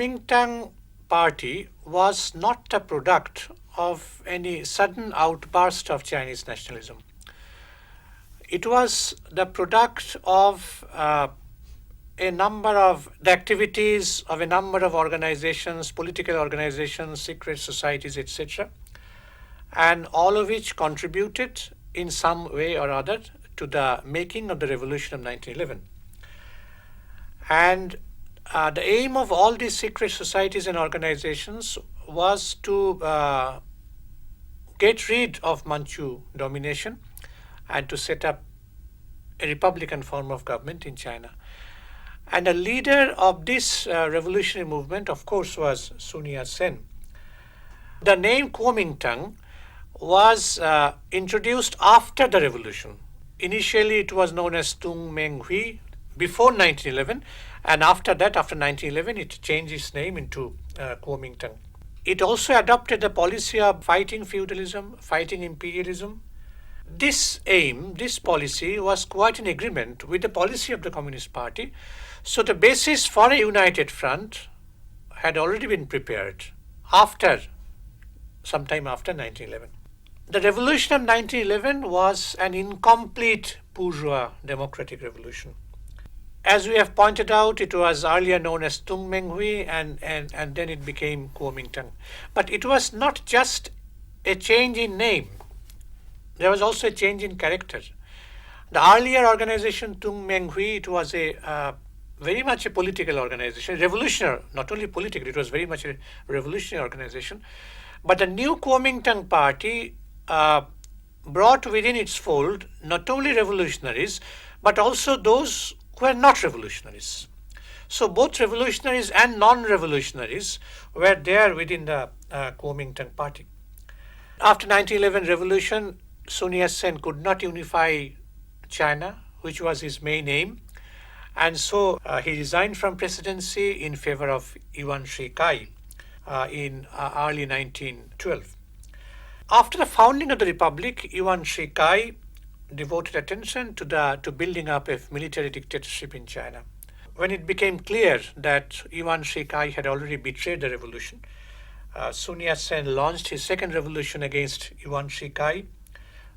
Kuomintang Party was not a product of any sudden outburst of Chinese nationalism. It was the product of a number of the activities of a number of organizations, political organizations, secret societies, etc., and all of which contributed in some way or other to the making of the revolution of 1911. And the aim of all these secret societies and organizations was to get rid of Manchu domination and to set up a republican form of government in China. And the leader of this revolutionary movement, of course, was Sun Yat-sen. The name Kuomintang was introduced after the revolution. Initially, it was known as Tung Meng Hui before 1911, and after that, after 1911, it changed its name into Kuomintang. It also adopted the policy of fighting feudalism, fighting imperialism. This aim, this policy was quite in agreement with the policy of the Communist Party. So the basis for a united front had already been prepared sometime after 1911. The revolution of 1911 was an incomplete bourgeois democratic revolution. As we have pointed out, it was earlier known as Tung Meng Hui and then it became Kuomintang. But it was not just a change in name. There was also a change in character. The earlier organization Tung Meng Hui, it was very much a political organization, revolutionary, not only political, it was very much a revolutionary organization. But the new Kuomintang Party brought within its fold not only revolutionaries, but also those who were not revolutionaries. So both revolutionaries and non-revolutionaries were there within the Kuomintang Party. After 1911 revolution, Sun Yat-sen could not unify China, which was his main aim, and so he resigned from presidency in favor of Yuan Shi-kai in early 1912. After the founding of the republic, Yuan Shi-kai devoted attention to building up a military dictatorship in China. When it became clear that Yuan Shi-kai had already betrayed the revolution, Sun Yat-sen launched his second revolution against Yuan Shi-kai,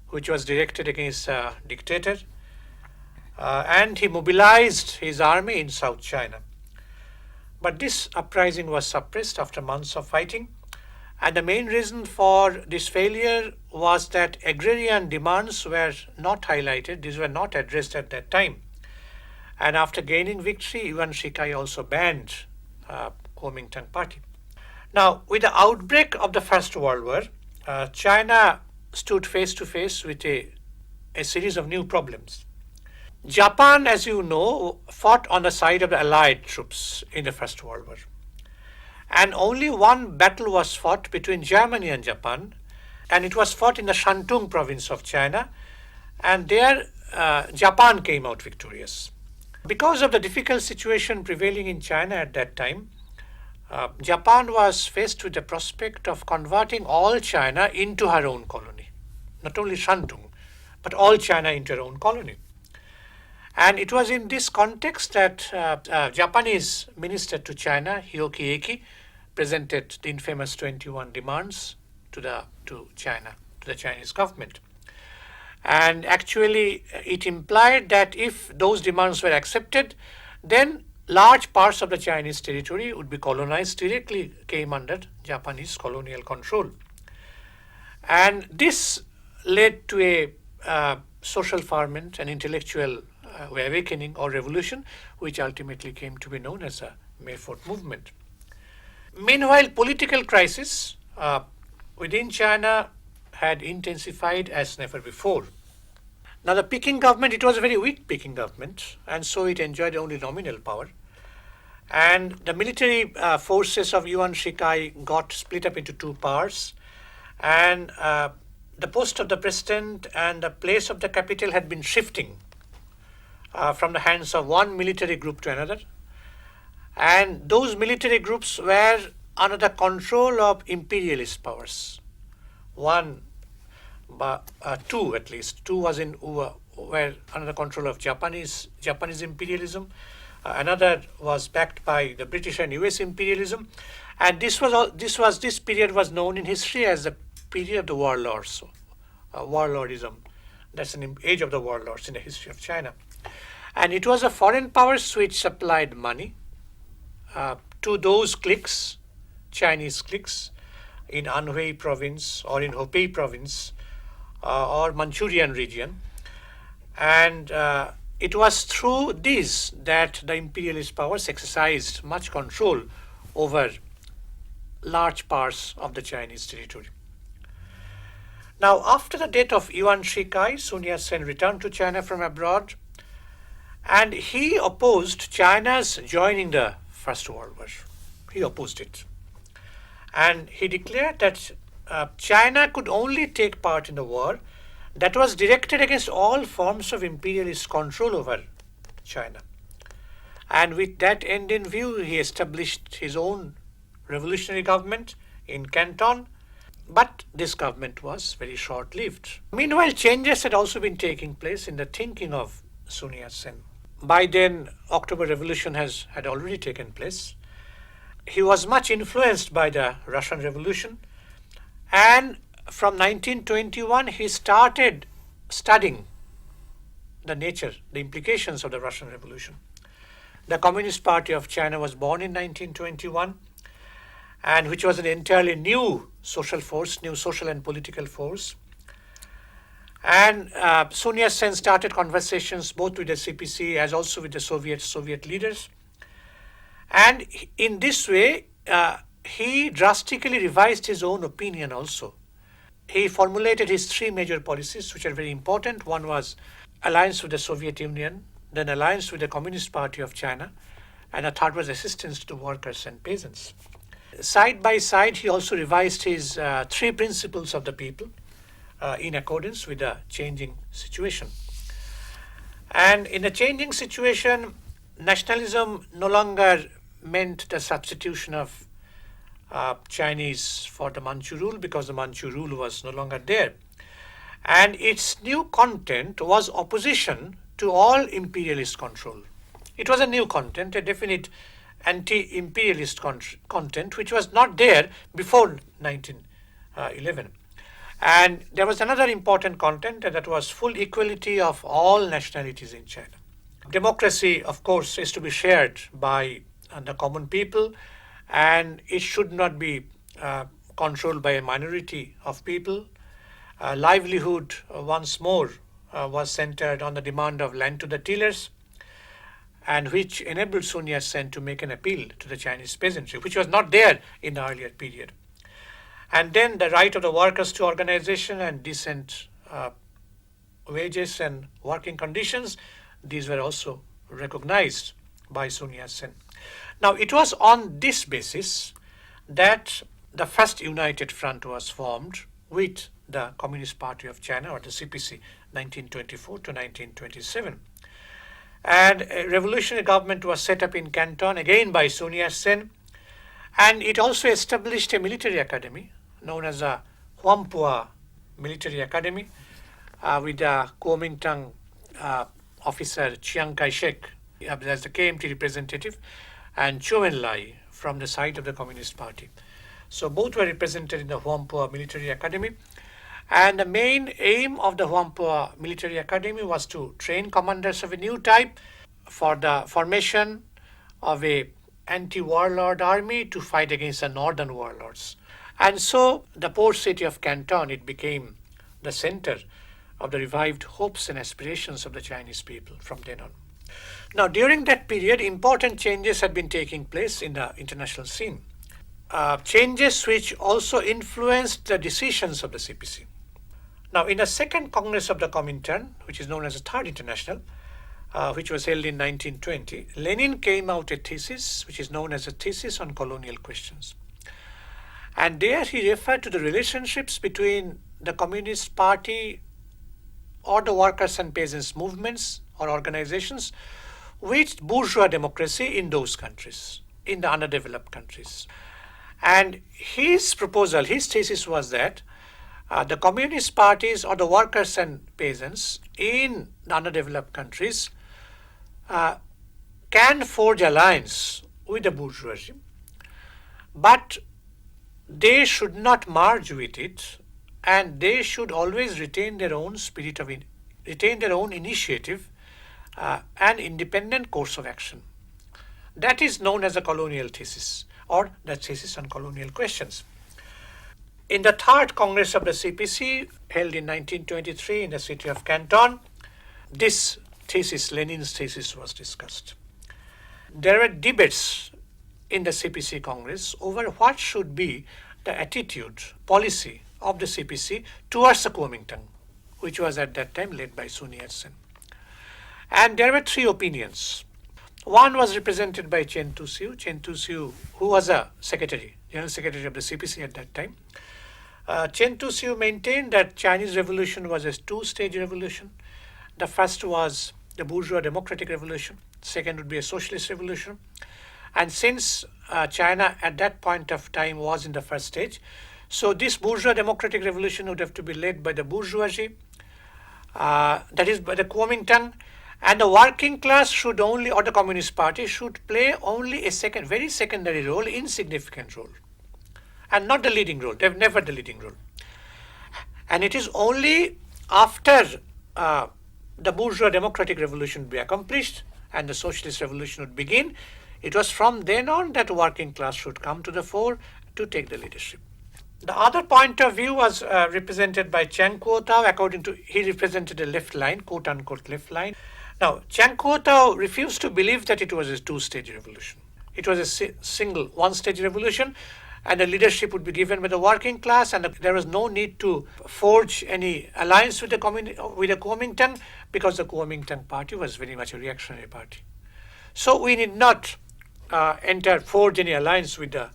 which was directed against a dictator, and he mobilized his army in South China. But this uprising was suppressed after months of fighting, and the main reason for this failure was that agrarian demands were not highlighted, these were not addressed at that time. And after gaining victory, Yuan Shi-kai also banned Kuomintang Party. Now, with the outbreak of the First World War, China stood face to face with a series of new problems. Japan, as you know, fought on the side of the Allied troops in the First World War. And only one battle was fought between Germany and Japan, and it was fought in the Shantung province of China, and there Japan came out victorious. Because of the difficult situation prevailing in China at that time, Japan was faced with the prospect of converting all China into her own colony. Not only Shantung, but all China into her own colony. And it was in this context that Japanese minister to China, Hioki Eki, presented the infamous 21 demands to China, to the Chinese government. And actually, it implied that if those demands were accepted, then large parts of the Chinese territory would be colonized, directly came under Japanese colonial control. And this led to a social ferment, an intellectual awakening or revolution, which ultimately came to be known as the May 4th movement. Meanwhile, political crisis within China had intensified as never before. Now, the Peking government, it was a very weak Peking government, and so it enjoyed only nominal power. And the military forces of Yuan Shi-kai got split up into two parts, and the post of the president and the place of the capital had been shifting from the hands of one military group to another. And those military groups were under the control of imperialist powers. Two at least. Two were under the control of Japanese imperialism. Another was backed by the British and US imperialism. And this period was known in history as the period of the warlords, so, warlordism. That's an age of the warlords in the history of China. And it was the foreign powers which supplied money to those cliques, Chinese cliques, in Anhui province or in Hubei province or Manchurian region. And it was through this that the imperialist powers exercised much control over large parts of the Chinese territory. Now, after the death of Yuan Shi-kai, Sun Yat-sen returned to China from abroad, and he opposed China's joining the First World War. He opposed it. And he declared that China could only take part in the war that was directed against all forms of imperialist control over China. And with that end in view, he established his own revolutionary government in Canton, but this government was very short-lived. Meanwhile, changes had also been taking place in the thinking of Sun Yat-sen. By then, October Revolution had already taken place. He was much influenced by the Russian Revolution, and from 1921 he started studying the nature, the implications of the Russian Revolution. The Communist Party of China was born in 1921, and which was an entirely new social force, new social and political force. And Sun Yat-sen started conversations both with the CPC as also with the Soviet leaders. And in this way, he drastically revised his own opinion also. He formulated his three major policies, which are very important. One was alliance with the Soviet Union, then alliance with the Communist Party of China, and a third was assistance to workers and peasants. Side by side, he also revised his three principles of the people in accordance with the changing situation. And in a changing situation, nationalism no longer meant the substitution of Chinese for the Manchu rule, because the Manchu rule was no longer there. And its new content was opposition to all imperialist control. It was a new content, a definite anti-imperialist content, which was not there before 1911. And there was another important content, and that was full equality of all nationalities in China. Democracy, of course, is to be shared by the common people, and it should not be controlled by a minority of people. Livelihood, once more, was centered on the demand of land to the tillers, and which enabled Sun Yat-sen to make an appeal to the Chinese peasantry, which was not there in the earlier period. And then the right of the workers to organization and decent wages and working conditions, these were also recognized by Sun Yat-sen. Now, it was on this basis that the first united front was formed with the Communist Party of China, or the CPC, 1924 to 1927. And a revolutionary government was set up in Canton, again by Sun Yat-sen, and it also established a military academy known as the Huampua Military Academy with the Kuomintang officer Chiang Kai-shek as the KMT representative, and Chou En-lai from the side of the Communist Party. So both were represented in the Huampua Military Academy. And the main aim of the Huampua Military Academy was to train commanders of a new type for the formation of a anti-warlord army to fight against the Northern Warlords. And so the port city of Canton, it became the center of the revived hopes and aspirations of the Chinese people from then on. Now, during that period, important changes had been taking place in the international scene. Changes which also influenced the decisions of the CPC. Now, in the second Congress of the Kuomintang, which is known as the Third International, which was held in 1920, Lenin came out a thesis which is known as a thesis on colonial questions. And there he referred to the relationships between the Communist Party or the workers and peasants movements or organizations with bourgeois democracy in those countries, in the underdeveloped countries. And his proposal, his thesis was that the communist parties or the workers and peasants in the underdeveloped countries can forge alliance with the bourgeoisie, but they should not merge with it, and they should always retain their own spirit of retain their own initiative and independent course of action. That is known as a colonial thesis, or the thesis on colonial questions. In the Third Congress of the CPC, held in 1923 in the city of Canton, this thesis, Lenin's thesis, was discussed. There were debates in the CPC Congress over what should be the attitude, policy of the CPC towards the Kuomintang, which was at that time led by Sun Yat-sen. And there were three opinions. One was represented by Chen Tu-siu, who was a general secretary of the CPC at that time. Chen Tu-siu maintained that Chinese revolution was a two-stage revolution. The first was the bourgeois democratic revolution. Second would be a socialist revolution. And since China at that point of time was in the first stage, so this bourgeois democratic revolution would have to be led by the bourgeoisie, that is by the Kuomintang, and the working class should only, or the Communist Party, should play only a very secondary role, insignificant role, and not the leading role. They've never the leading role. And it is only after the bourgeois democratic revolution would be accomplished and the socialist revolution would begin, it was from then on that working class should come to the fore to take the leadership. The other point of view was represented by Chiang Kuo-tao. According to, he represented a left line, quote unquote left line. Now, Chiang Kuo-tao refused to believe that it was a two-stage revolution. It was a single one-stage revolution, and the leadership would be given by the working class, and there was no need to forge any alliance with the Kuomintang, because the Kuomintang Party was very much a reactionary party. So we need not forge any alliance with the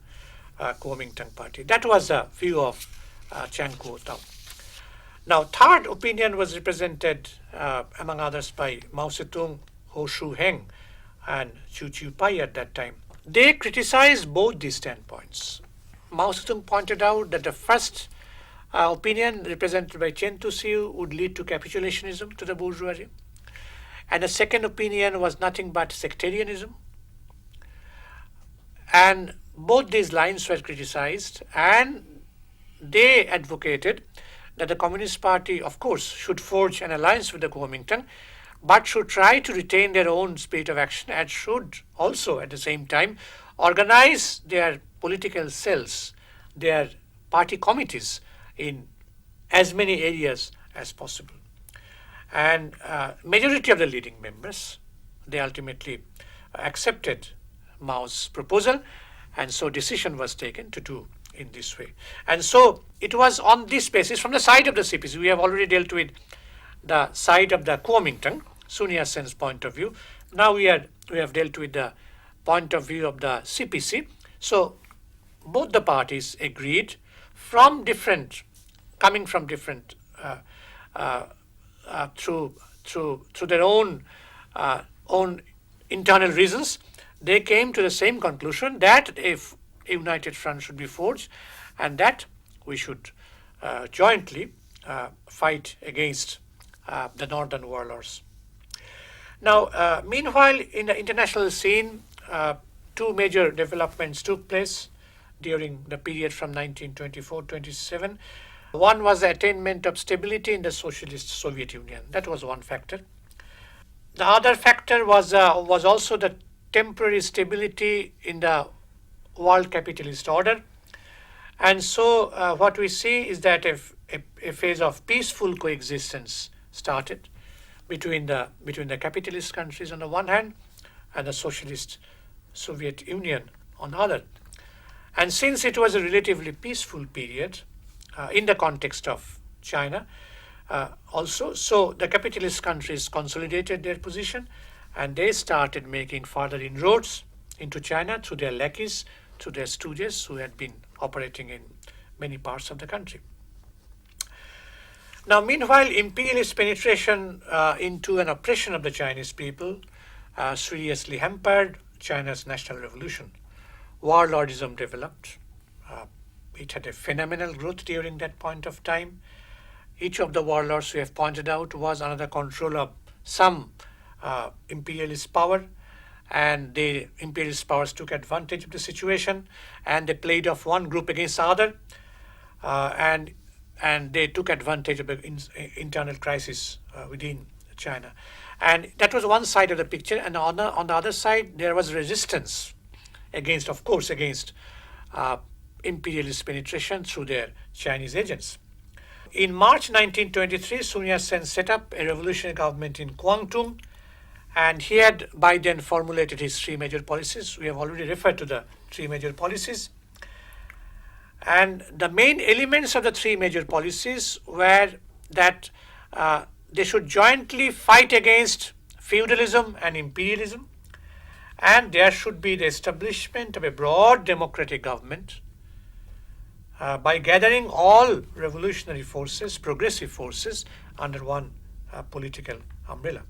Kuomintang Party. That was the view of Chiang Kuo-tao. Now, third opinion was represented, among others, by Mao Zedong, Ho Shu-heng, and Chu Chiu-pai at that time. They criticized both these standpoints. Mao Zedong pointed out that the first opinion, represented by Chen Tu-siu, would lead to capitulationism to the bourgeoisie. And the second opinion was nothing but sectarianism. And both these lines were criticized, and they advocated that the Communist Party, of course, should forge an alliance with the Kuomintang, but should try to retain their own spirit of action and should also, at the same time, organize their political cells, their party committees in as many areas as possible. And majority of the leading members, they ultimately accepted Mao's proposal, and so decision was taken to do in this way. And so it was on this basis, from the side of the CPC, we have already dealt with the side of the Kuomintang, Sun Yat-sen's point of view. Now we have dealt with the point of view of the CPC. So both the parties agreed coming from different through their own internal reasons, they came to the same conclusion that if a united front should be forged, and that we should jointly fight against the Northern Warlords. Now, meanwhile, in the international scene, two major developments took place during the period from 1924-27. One was the attainment of stability in the socialist Soviet Union. That was one factor. The other factor was also the temporary stability in the world capitalist order. And so what we see is that a phase of peaceful coexistence started between the capitalist countries on the one hand and the socialist Soviet Union on the other. And since it was a relatively peaceful period in the context of China also, so the capitalist countries consolidated their position and they started making further inroads into China through their lackeys, through their stooges who had been operating in many parts of the country. Now, meanwhile, imperialist penetration into an oppression of the Chinese people seriously hampered China's national revolution. Warlordism developed. It had a phenomenal growth during that point of time. Each of the warlords we have pointed out was under the control of some imperialist power, and the imperialist powers took advantage of the situation, and they played off one group against the other, and they took advantage of the internal crisis within China. And that was one side of the picture. And on the other side, there was resistance against, of course, against imperialist penetration through their Chinese agents. In March 1923, Sun Yat-sen set up a revolutionary government in Kuomintang, and he had by then formulated his three major policies. We have already referred to the three major policies. And the main elements of the three major policies were that they should jointly fight against feudalism and imperialism, and there should be the establishment of a broad democratic government by gathering all revolutionary forces, progressive forces, under one political umbrella.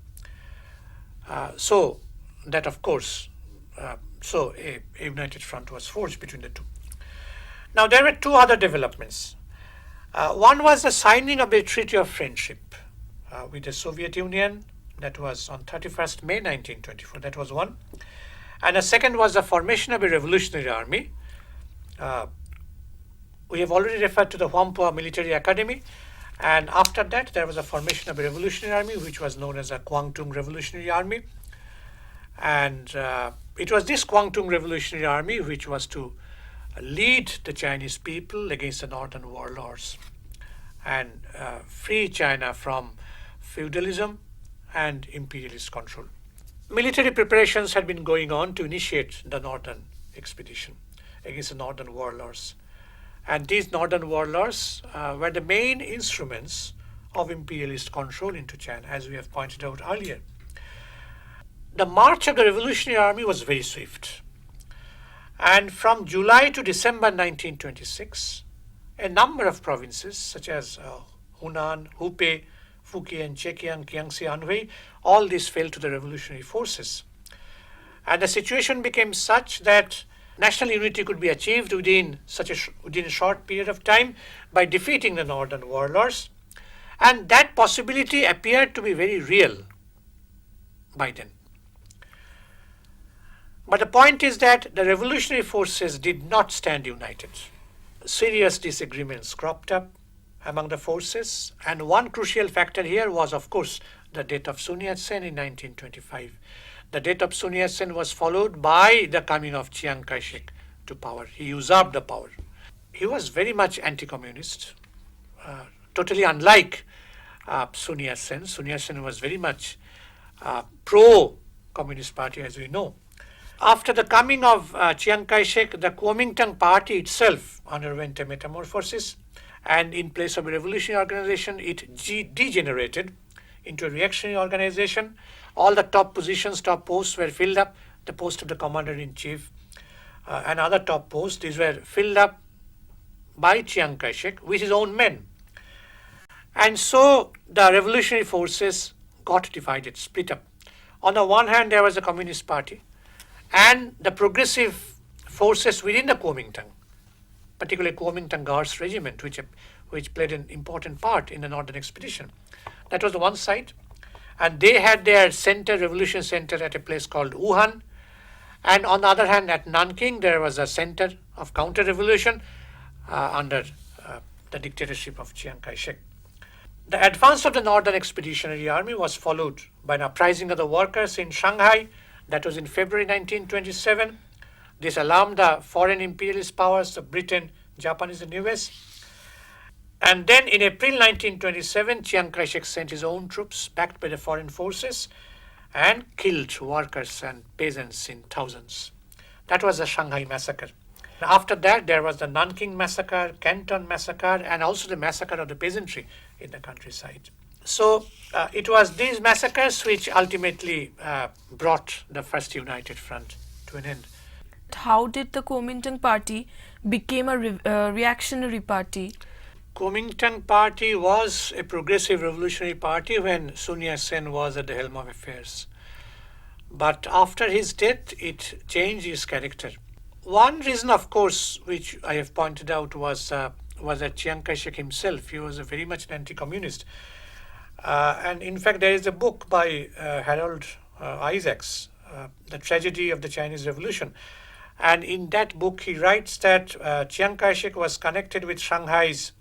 So that, of course, so a united front was forged between the two. Now, there were two other developments. One was the signing of the Treaty of Friendship with the Soviet Union. That was on 31st May 1924. That was one. And the second was the formation of a revolutionary army. We have already referred to the Whampoa Military Academy. And after that, there was a formation of a revolutionary army, which was known as the Kuomintang Revolutionary Army. And it was this Kuomintang Revolutionary Army which was to lead the Chinese people against the Northern Warlords and free China from feudalism and imperialist control. Military preparations had been going on to initiate the Northern expedition against the Northern Warlords. And these Northern Warlords were the main instruments of imperialist control into China, as we have pointed out earlier. The march of the Revolutionary Army was very swift. And from July to December 1926, a number of provinces such as Hunan, Hubei, Fujian, Zhejiang, Jiangxi, Anhui, all these fell to the revolutionary forces. And the situation became such that national unity could be achieved within a short period of time by defeating the Northern Warlords, and that possibility appeared to be very real by then. But the point is that the revolutionary forces did not stand united. Serious disagreements cropped up among the forces, and one crucial factor here was, of course, the death of Sun Yat-sen in 1925. The death of Sun Yat-sen was followed by the coming of Chiang Kai-shek to power. He usurped the power. He was very much anti-communist, totally unlike Sun Yat-sen. Sun Yat-sen was very much pro-Communist Party, as we know. After the coming of Chiang Kai-shek, the Kuomintang Party itself underwent a metamorphosis, and in place of a revolutionary organization, it degenerated into a reactionary organization. All the top positions, top posts were filled up. The post of the commander-in-chief and other top posts, these were filled up by Chiang Kai-shek with his own men. And so the revolutionary forces got divided, split up. On the one hand, there was the Communist Party and the progressive forces within the Kuomintang, particularly Kuomintang Guards Regiment, which played an important part in the Northern expedition. That was the one side. And they had their center, revolution center, at a place called Wuhan. And on the other hand, at Nanking, there was a center of counter-revolution under the dictatorship of Chiang Kai-shek. The advance of the Northern Expeditionary Army was followed by an uprising of the workers in Shanghai. That was in February 1927. This alarmed the foreign imperialist powers of Britain, Japanese, and US. And then in April 1927, Chiang Kai-shek sent his own troops, backed by the foreign forces, and killed workers and peasants in thousands. That was the Shanghai massacre. After that, there was the Nanking massacre, Canton massacre, and also the massacre of the peasantry in the countryside. So it was these massacres which ultimately brought the First United Front to an end. How did the Kuomintang Party become a reactionary party? Kuomintang Party was a progressive revolutionary party when Sun Yat-sen was at the helm of affairs. But after his death, it changed its character. One reason, of course, which I have pointed out was that Chiang Kai-shek himself, he was a very much an anti-communist. And in fact, there is a book by Harold Isaacs the tragedy of the Chinese Revolution. And in that book, he writes that Chiang Kai-shek was connected with Shanghai's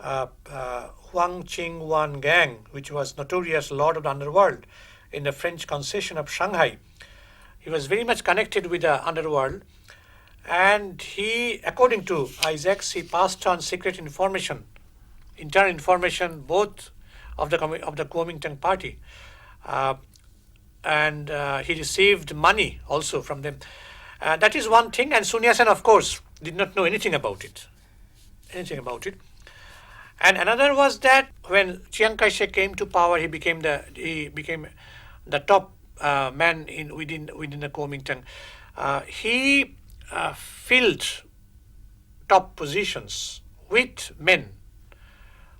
Huang Qing-wan gang, which was notorious lord of the underworld in the French concession of Shanghai. He was very much connected with the underworld, and he, according to Isaacs, he passed on secret information, internal information, both of the Kuomintang Party, and he received money also from them. That is one thing, and Sun Yat-sen, of course, did not know anything about it. And another was that when Chiang Kai-shek came to power, he became the top man within the Kuomintang. He filled top positions with men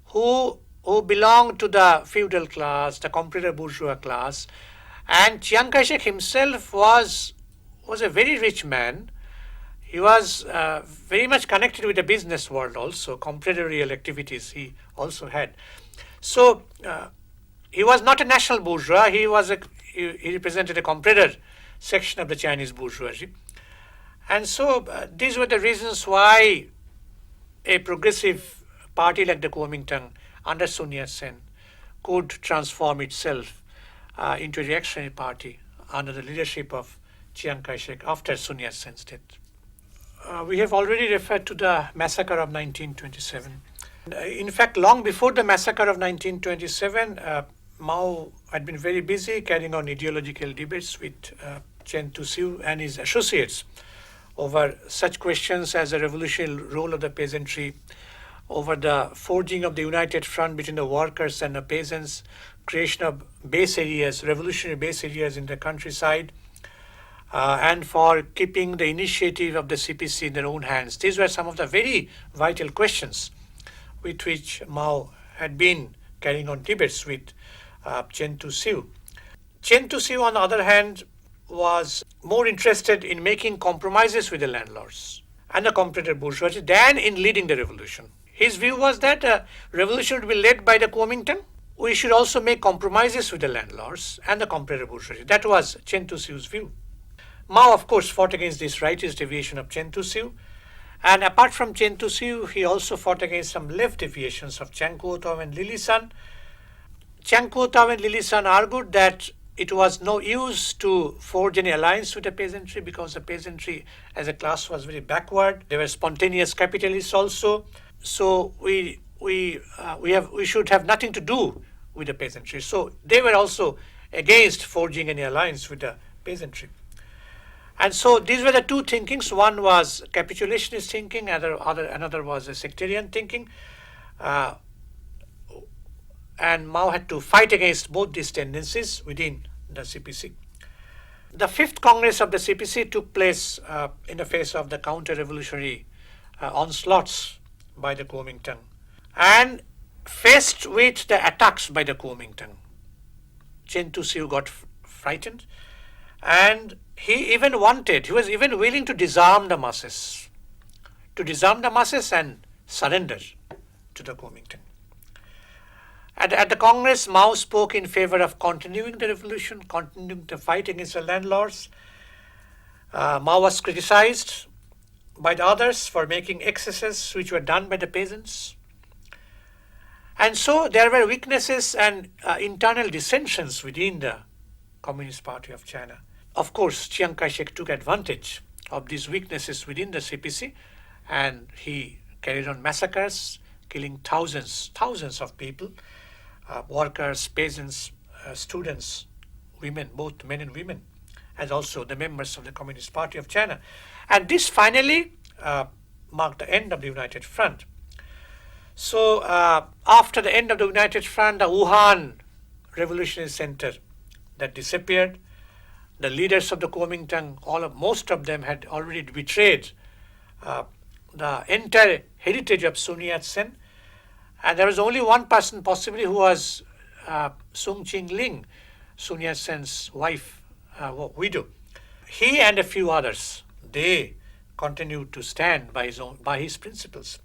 who belonged to the feudal class, the comprador bourgeois class, and Chiang Kai-shek himself was a very rich man. He was very much connected with the business world also, compradorial activities he also had. So he was not a national bourgeois, he represented a comprador section of the Chinese bourgeoisie. And so these were the reasons why a progressive party like the Kuomintang under Sun Yat-sen could transform itself into a reactionary party under the leadership of Chiang Kai-shek after Sun Yat-sen's death. We have already referred to the massacre of 1927. In fact, long before the massacre of 1927, Mao had been very busy carrying on ideological debates with Chen Tu-siu and his associates over such questions as the revolutionary role of the peasantry, over the forging of the united front between the workers and the peasants, creation of base areas, revolutionary base areas in the countryside, and for keeping the initiative of the CPC in their own hands. These were some of the very vital questions with which Mao had been carrying on debates with Chen Tu-siu. Chen Tu-siu, on the other hand, was more interested in making compromises with the landlords and the comprador bourgeoisie than in leading the revolution. His view was that a revolution would be led by the Kuomintang. We should also make compromises with the landlords and the comprador bourgeoisie. That was Chen Tu-siu's view. Mao, of course, fought against this rightist deviation of Chen Tu-siu. And apart from Chen Tu-siu, he also fought against some left deviations of Chiang Kuo-tao and Lili Sun. Chiang Kuo-tao and Lili Sun argued that it was no use to forge any alliance with the peasantry because the peasantry as a class was very backward. They were spontaneous capitalists also. So we should have nothing to do with the peasantry. So they were also against forging any alliance with the peasantry. And so these were the two thinkings. One was capitulationist thinking, another was a sectarian thinking. And Mao had to fight against both these tendencies within the CPC. The fifth Congress of the CPC took place in the face of the counter-revolutionary onslaughts by the Kuomintang. And faced with the attacks by the Kuomintang, Chen Tu-siu got frightened, and he was even willing to disarm the masses and surrender to the Kuomintang. At the Congress, Mao spoke in favor of continuing the revolution, continuing the fight against the landlords. Mao was criticized by the others for making excesses which were done by the peasants. And so there were weaknesses and internal dissensions within the Communist Party of China. Of course, Chiang Kai-shek took advantage of these weaknesses within the CPC, and he carried on massacres, killing thousands of people, workers, peasants, students, women, both men and women, and also the members of the Communist Party of China. And this finally marked the end of the United Front. So after the end of the United Front, the Wuhan Revolutionary Center that disappeared. The leaders of the Kuomintang, most of them had already betrayed the entire heritage of Sun Yat-sen. And there was only one person possibly who was Sung Ching-ling, Sun Yat-sen's wife, widow. He and a few others, they continued to stand by his principles.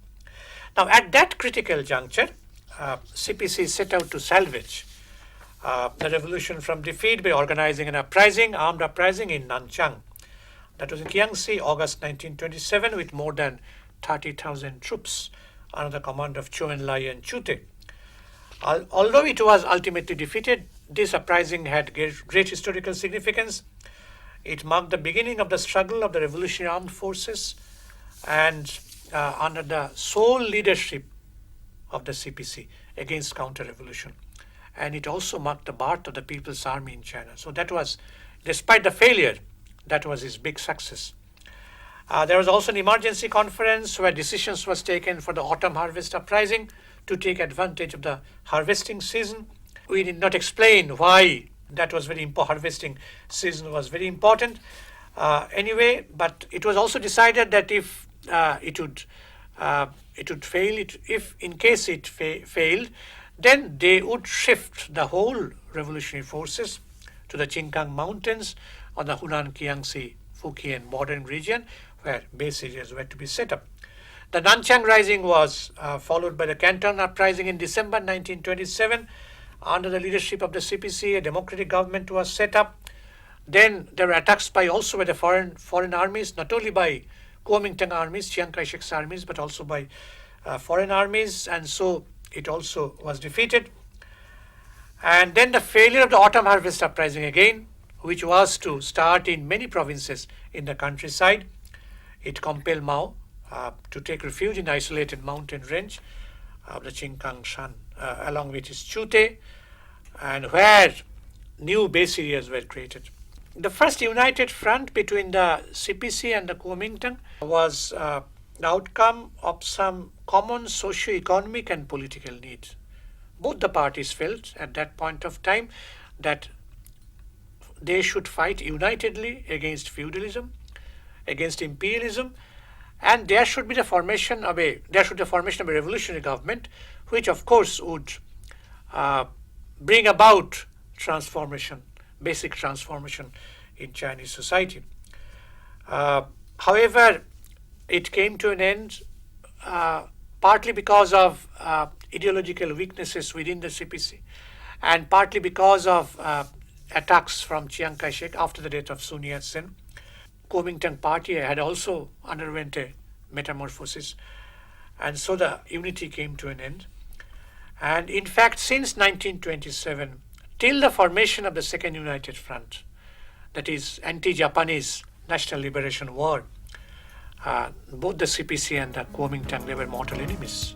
Now, at that critical juncture, CPC set out to salvage the revolution from defeat by organizing an uprising, armed uprising in Nanchang. That was in Jiangxi, August 1927, with more than 30,000 troops under the command of Zhou Enlai and Chu Te. Although it was ultimately defeated, this uprising had great historical significance. It marked the beginning of the struggle of the revolutionary armed forces and under the sole leadership of the CPC against counter-revolution. And it also marked the birth of the People's Army in China. So that was, despite the failure, that was his big success. There was also an emergency conference where decisions was taken for the autumn harvest uprising to take advantage of the harvesting season. We did not explain why that was very important. Harvesting season was very important. Anyway, but it was also decided that if it would fail, if in case it failed, then they would shift the whole revolutionary forces to the Qingkang Mountains on the Hunan, Jiangxi, Fujian border region, where base areas were to be set up. The Nanchang Rising was followed by the Canton Uprising in December 1927. Under the leadership of the CPC, a democratic government was set up. Then there were attacks by the foreign armies, not only by Kuomintang armies, Chiang Kai-shek's armies, but also by foreign armies, and so it also was defeated. And then the failure of the autumn harvest uprising again, which was to start in many provinces in the countryside. It compelled Mao to take refuge in the isolated mountain range of the Qingkang Shan, along with his Chu Te, and where new base areas were created. The first united front between the CPC and the Kuomintang was the outcome of some common socio-economic and political needs. Both the parties felt at that point of time that they should fight unitedly against feudalism, against imperialism, and there should be the formation of a revolutionary government, which of course would bring about transformation, basic transformation in Chinese society. However, it came to an end partly because of ideological weaknesses within the CPC, and partly because of attacks from Chiang Kai-shek after the death of Sun Yat-sen. Kuomintang Party had also underwent a metamorphosis, and so the unity came to an end. And in fact, since 1927, till the formation of the Second United Front, that is anti-Japanese National Liberation War, both the CPC and the Kuomintang, they were mortal enemies.